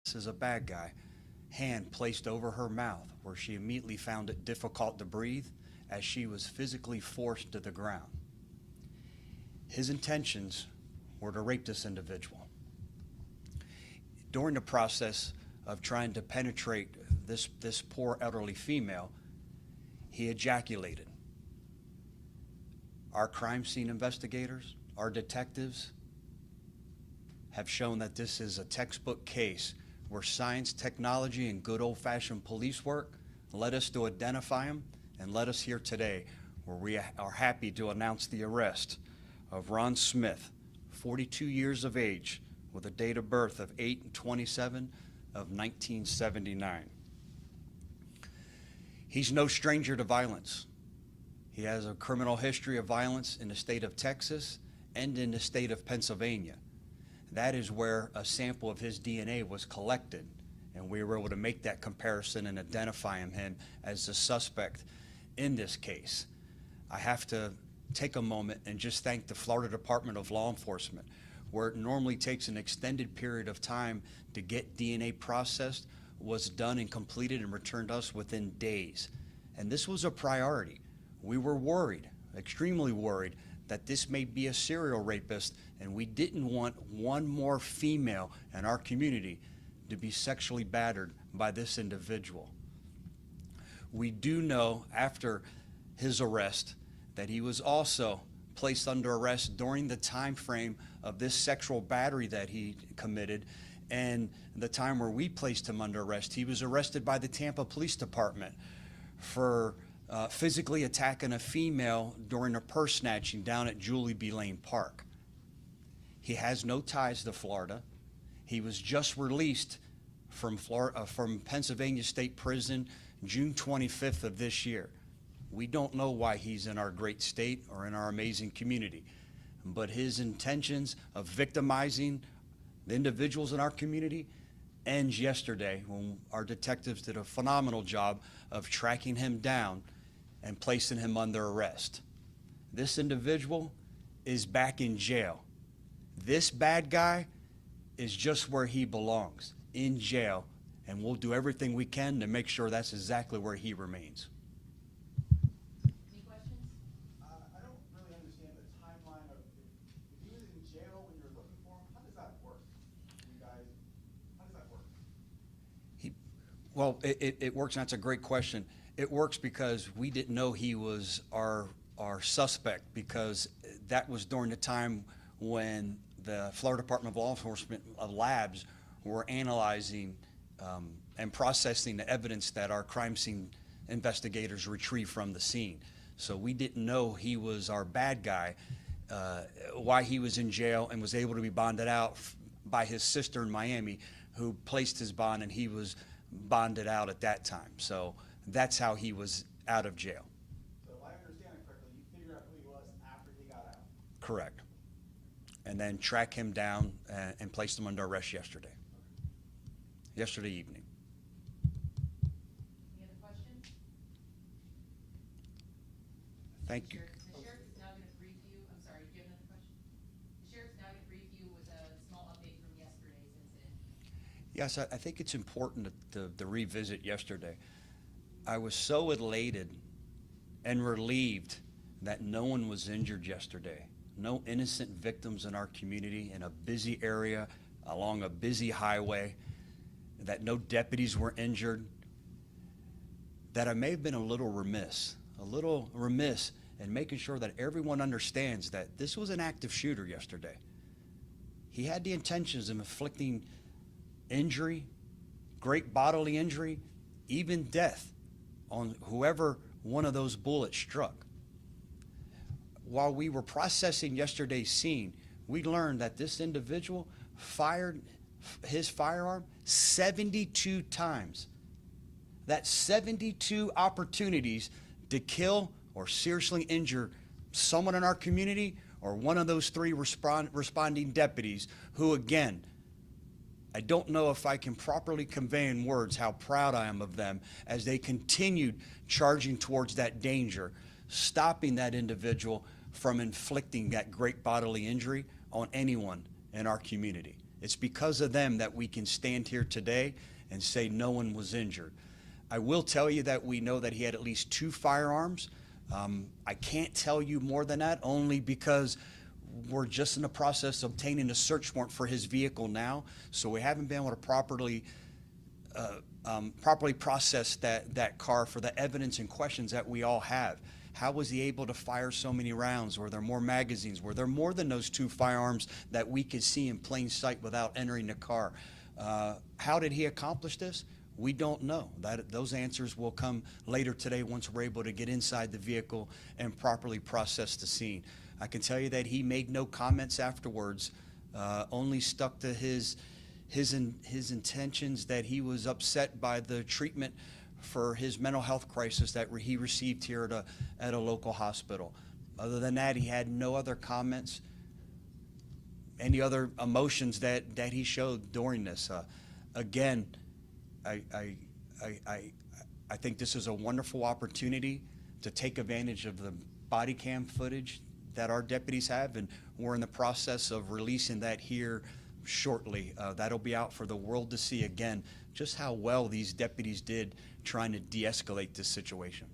This is a bad guy. Hand placed over her mouth, where she immediately found it difficult to breathe as she was physically forced to the ground. His intentions were to rape this individual. During the process of trying to penetrate this poor elderly female, he ejaculated. Our crime scene investigators, our detectives, have shown that this is a textbook case where science, technology, and good old-fashioned police work led us to identify him and led us here today, where we are happy to announce the arrest of Ron Smith, 42 years of age, with a date of birth of 8/27 of 1979. He's no stranger to violence. He has a criminal history of violence in the state of Texas and in the state of Pennsylvania. That is where a sample of his DNA was collected, and we were able to make that comparison and identify him as the suspect in this case. I have to take a moment and just thank the Florida Department of Law Enforcement, where it normally takes an extended period of time to get DNA processed, was done and completed and returned to us within days. And this was a priority. We were worried, extremely worried, that this may be a serial rapist, and we didn't want one more female in our community to be sexually battered by this individual. We do know after his arrest that he was also placed under arrest during the time frame of this sexual battery that he committed, and the time where we placed him under arrest. He was arrested by the Tampa Police Department for physically attacking a female during a purse snatching down at Julie B. Lane Park. He has no ties to Florida. He was just released from Pennsylvania State Prison June 25th of this year. We don't know why he's in our great state or in our amazing community, but his intentions of victimizing the individuals in our community ends yesterday when our detectives did a phenomenal job of tracking him down and placing him under arrest. This individual is back in jail. This bad guy is just where he belongs, in jail, and we'll do everything we can to make sure that's exactly where he remains. Any questions? I don't really understand the timeline of if he was in jail when you were looking for him. How does that work? You guys, how does that work? Well, it works, and that's a great question. It works because we didn't know he was our suspect, because that was during the time when the Florida Department of Law Enforcement labs were analyzing and processing the evidence that our crime scene investigators retrieved from the scene. So we didn't know he was our bad guy, why he was in jail and was able to be bonded out by his sister in Miami, who placed his bond, and he was bonded out at that time. So that's how he was out of jail. So if I understand it correctly, you figured out who he was after he got out. Correct. And then track him down and placed him under arrest yesterday. Yesterday evening. Any other questions? Thank you. The sheriff is now going to brief you. I'm sorry, do you have another question? The sheriff is now going to brief you with a small update from yesterday's incident. Yes, I think it's important to revisit yesterday. I was so elated and relieved that no one was injured yesterday. No innocent victims in our community in a busy area along a busy highway, that no deputies were injured, that I may have been a little remiss in making sure that everyone understands that this was an active shooter yesterday. He had the intentions of inflicting injury, great bodily injury, even death on whoever one of those bullets struck. While we were processing yesterday's scene, we learned that this individual fired his firearm 72 times. That's 72 opportunities to kill or seriously injure someone in our community or one of those three responding deputies who, again, I don't know if I can properly convey in words how proud I am of them as they continued charging towards that danger, stopping that individual from inflicting that great bodily injury on anyone in our community. It's because of them that we can stand here today and say no one was injured. I will tell you that we know that he had at least 2 firearms. I can't tell you more than that, only because we're just in the process of obtaining a search warrant for his vehicle now, so we haven't been able to properly process that car for the evidence and questions that we all have. How was he able to fire so many rounds? Were there more magazines? Were there more than those 2 firearms that we could see in plain sight without entering the car? How did he accomplish this? We don't know. Those answers will come later today once we're able to get inside the vehicle and properly process the scene. I can tell you that he made no comments afterwards, only stuck to his intentions, that he was upset by the treatment for his mental health crisis that he received here at a local hospital. Other than that, he had no other comments, any other emotions that he showed during this. Again, I think this is a wonderful opportunity to take advantage of the body cam footage that our deputies have, and we're in the process of releasing that here shortly. That'll be out for the world to see again just how well these deputies did trying to de-escalate this situation.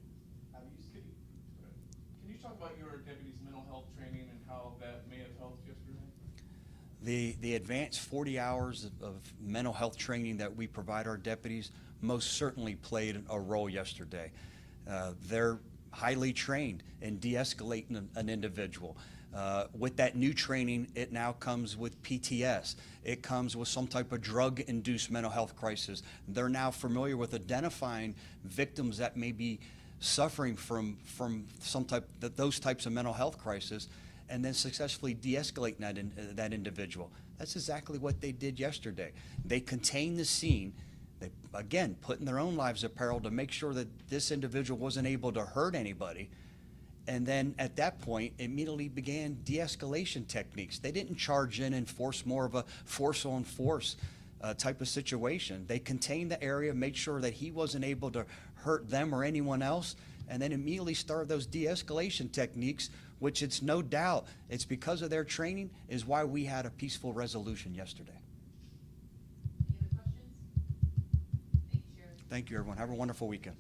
Can you talk about your deputies' mental health training and how that may have helped yesterday? The advanced 40 hours of mental health training that we provide our deputies most certainly played a role yesterday. They're highly trained in de-escalating an individual. With that new training, it now comes with PTS. It comes with some type of drug-induced mental health crisis. They're now familiar with identifying victims that may be suffering from those types of mental health crisis, and then successfully de-escalating that individual. That's exactly what they did yesterday. They contained the scene. They, again, put in their own lives at peril to make sure that this individual wasn't able to hurt anybody. And then at that point, immediately began de-escalation techniques. They didn't charge in and force more of a force-on-force type of situation. They contained the area, made sure that he wasn't able to hurt them or anyone else, and then immediately started those de-escalation techniques, which it's no doubt, it's because of their training, is why we had a peaceful resolution yesterday. Any other questions? Thank you, Sheriff. Thank you, everyone. Have a wonderful weekend.